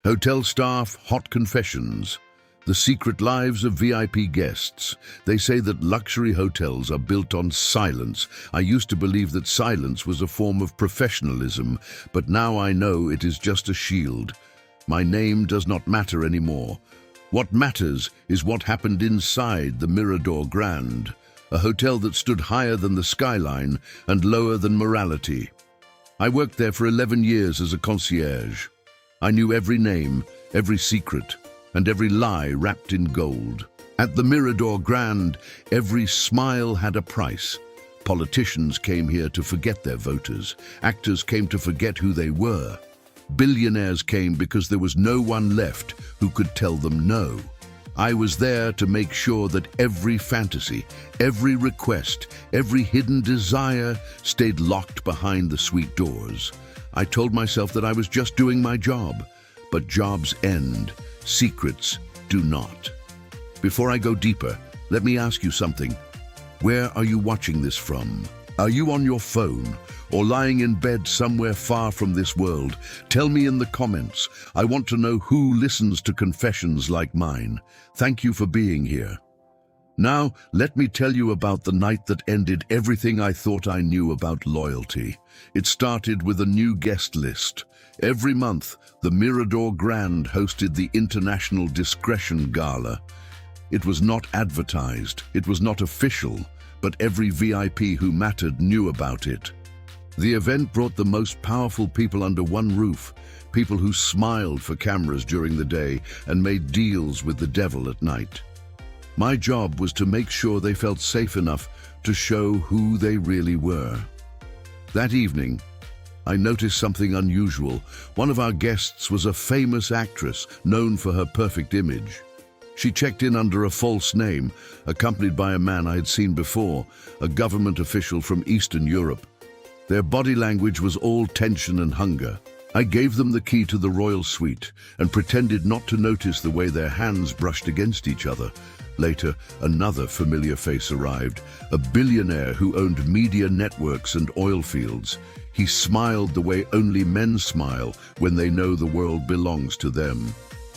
Hotel staff, hot confessions. The secret lives of VIP guests. They say that luxury hotels are built on silence. I used to believe that silence was a form of professionalism, but now I know it is just a shield. My name does not matter anymore. What matters is what happened inside the Mirador Grand, a hotel that stood higher than the skyline and lower than morality. I worked there for 11 years as a concierge. I knew every name, every secret, and every lie wrapped in gold. At the Mirador Grand, every smile had a price. Politicians came here to forget their voters. Actors came to forget who they were. Billionaires came because there was no one left who could tell them no. I was there to make sure that every fantasy, every request, every hidden desire stayed locked behind the sweet doors. I told myself that I was just doing my job, but jobs end, secrets do not. Before I go deeper, let me ask you something. Where are you watching this from? Are you on your phone or lying in bed somewhere far from this world? Tell me in the comments. I want to know who listens to confessions like mine. Thank you for being here. Now, let me tell you about the night that ended everything I thought I knew about loyalty. It started with a new guest list. Every month, the Mirador Grand hosted the International Discretion Gala. It was not advertised, it was not official, but every VIP who mattered knew about it. The event brought the most powerful people under one roof, people who smiled for cameras during the day and made deals with the devil at night. My job was to make sure they felt safe enough to show who they really were. That evening, I noticed something unusual. One of our guests was a famous actress known for her perfect image. She checked in under a false name, accompanied by a man I had seen before, a government official from Eastern Europe. Their body language was all tension and hunger. I gave them the key to the royal suite and pretended not to notice the way their hands brushed against each other. Later, another familiar face arrived, a billionaire who owned media networks and oil fields. He smiled the way only men smile when they know the world belongs to them.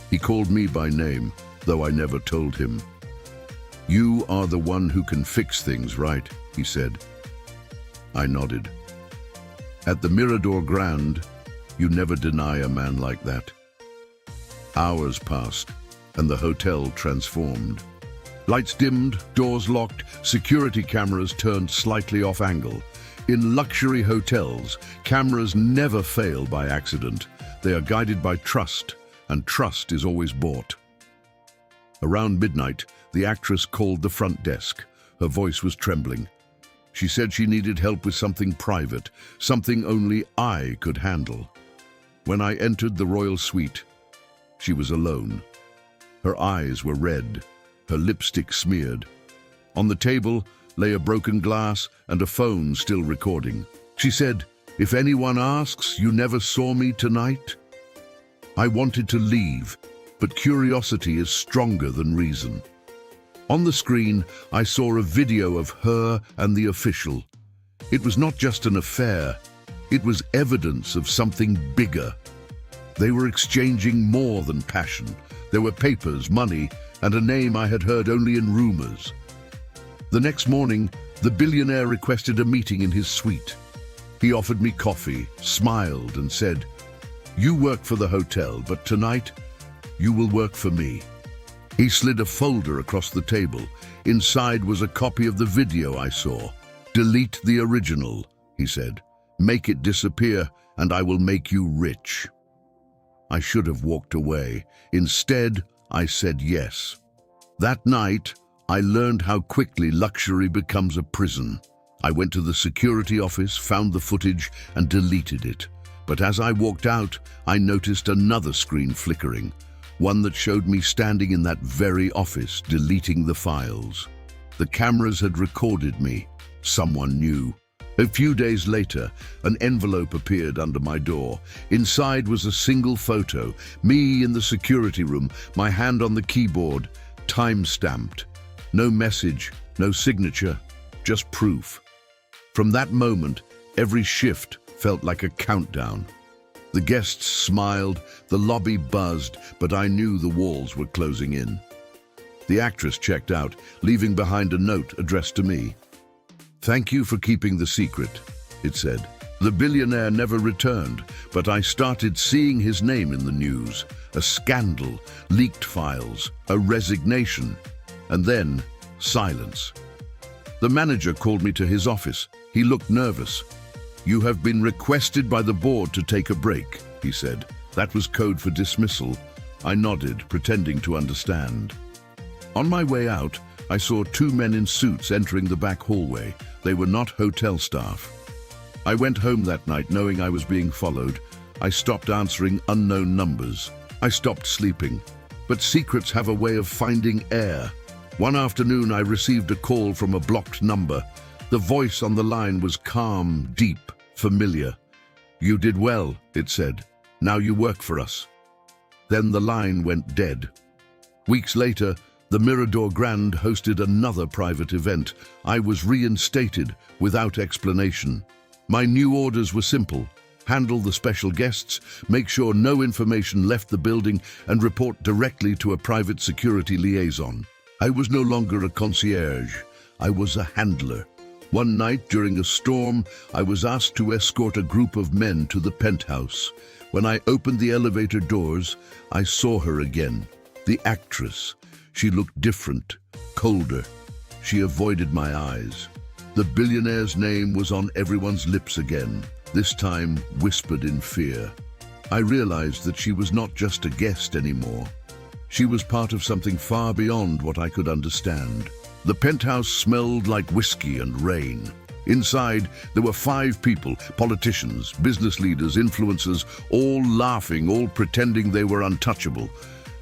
He called me by name, though I never told him. "You are the one who can fix things, right?" he said. I nodded. At the Mirador Grand, you never deny a man like that. Hours passed, and the hotel transformed. Lights dimmed, doors locked, security cameras turned slightly off angle. In luxury hotels, cameras never fail by accident. They are guided by trust, and trust is always bought. Around midnight, the actress called the front desk. Her voice was trembling. She said she needed help with something private, something only I could handle. When I entered the royal suite, she was alone. Her eyes were red, her lipstick smeared. On the table lay a broken glass and a phone still recording. She said, "If anyone asks, you never saw me tonight?" I wanted to leave, but curiosity is stronger than reason. On the screen, I saw a video of her and the official. It was not just an affair, it was evidence of something bigger. They were exchanging more than passion. There were papers, money, and a name I had heard only in rumors. The next morning, the billionaire requested a meeting in his suite. He offered me coffee, smiled, and said, "You work for the hotel, but tonight, you will work for me." He slid a folder across the table. Inside was a copy of the video I saw. "Delete the original," he said. "Make it disappear, and I will make you rich." I should have walked away. Instead, I said yes. That night, I learned how quickly luxury becomes a prison. I went to the security office, found the footage, and deleted it. But as I walked out, I noticed another screen flickering, one that showed me standing in that very office, deleting the files. The cameras had recorded me. Someone knew. A few days later, an envelope appeared under my door. Inside was a single photo, me in the security room, my hand on the keyboard, time-stamped. No message, no signature, just proof. From that moment, every shift felt like a countdown. The guests smiled, the lobby buzzed, but I knew the walls were closing in. The actress checked out, leaving behind a note addressed to me. "Thank you for keeping the secret," it said. The billionaire never returned, but I started seeing his name in the news. A scandal, leaked files, a resignation, and then silence. The manager called me to his office. He looked nervous. "You have been requested by the board to take a break," he said. That was code for dismissal. I nodded, pretending to understand. On my way out, I saw two men in suits entering the back hallway. They were not hotel staff. I went home that night knowing I was being followed. I stopped answering unknown numbers. I stopped sleeping. But secrets have a way of finding air. One afternoon, I received a call from a blocked number. The voice on the line was calm, deep, familiar. "You did well," it said. "Now you work for us." Then the line went dead. Weeks later, the Mirador Grand hosted another private event. I was reinstated without explanation. My new orders were simple: handle the special guests, make sure no information left the building, and report directly to a private security liaison. I was no longer a concierge. I was a handler. One night during a storm, I was asked to escort a group of men to the penthouse. When I opened the elevator doors, I saw her again. The actress. She looked different, colder. She avoided my eyes. The billionaire's name was on everyone's lips again, this time whispered in fear. I realized that she was not just a guest anymore. She was part of something far beyond what I could understand. The penthouse smelled like whiskey and rain. Inside, there were 5 people, politicians, business leaders, influencers, all laughing, all pretending they were untouchable.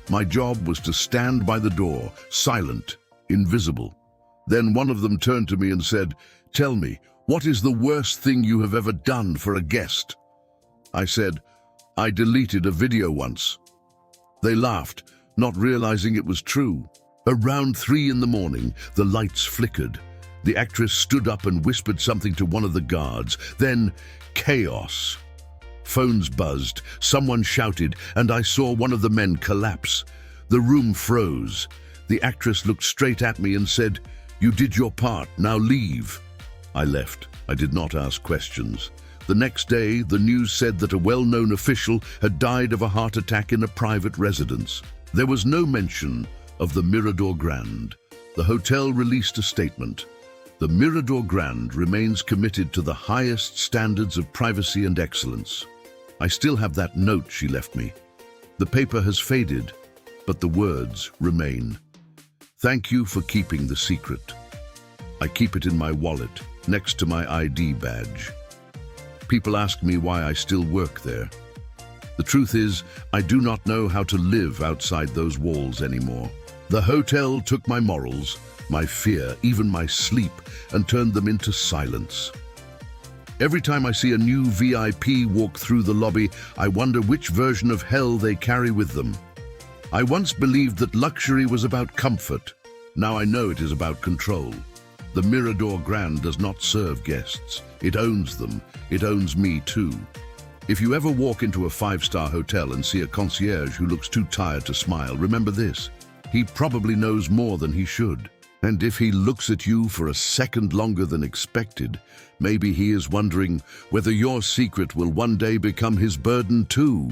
My job was to stand by the door, silent, invisible. Then one of them turned to me and said, "Tell me, what is the worst thing you have ever done for a guest?" I said, "I deleted a video once." They laughed, not realizing it was true. Around 3 in the morning, the lights flickered. The actress stood up and whispered something to one of the guards. Then, chaos. Phones buzzed, someone shouted, and I saw one of the men collapse. The room froze. The actress looked straight at me and said, "You did your part, now leave." I left. I did not ask questions. The next day, the news said that a well-known official had died of a heart attack in a private residence. There was no mention of the Mirador Grand. The hotel released a statement. The Mirador Grand remains committed to the highest standards of privacy and excellence. I still have that note she left me. The paper has faded, but the words remain. Thank you for keeping the secret. I keep it in my wallet, next to my ID badge. People ask me why I still work there. The truth is, I do not know how to live outside those walls anymore. The hotel took my morals, my fear, even my sleep, and turned them into silence. Every time I see a new VIP walk through the lobby, I wonder which version of hell they carry with them. I once believed that luxury was about comfort. Now I know it is about control. The Mirador Grand does not serve guests. It owns them. It owns me too. If you ever walk into a 5-star hotel and see a concierge who looks too tired to smile, remember this: he probably knows more than he should. And if he looks at you for a second longer than expected, maybe he is wondering whether your secret will one day become his burden too.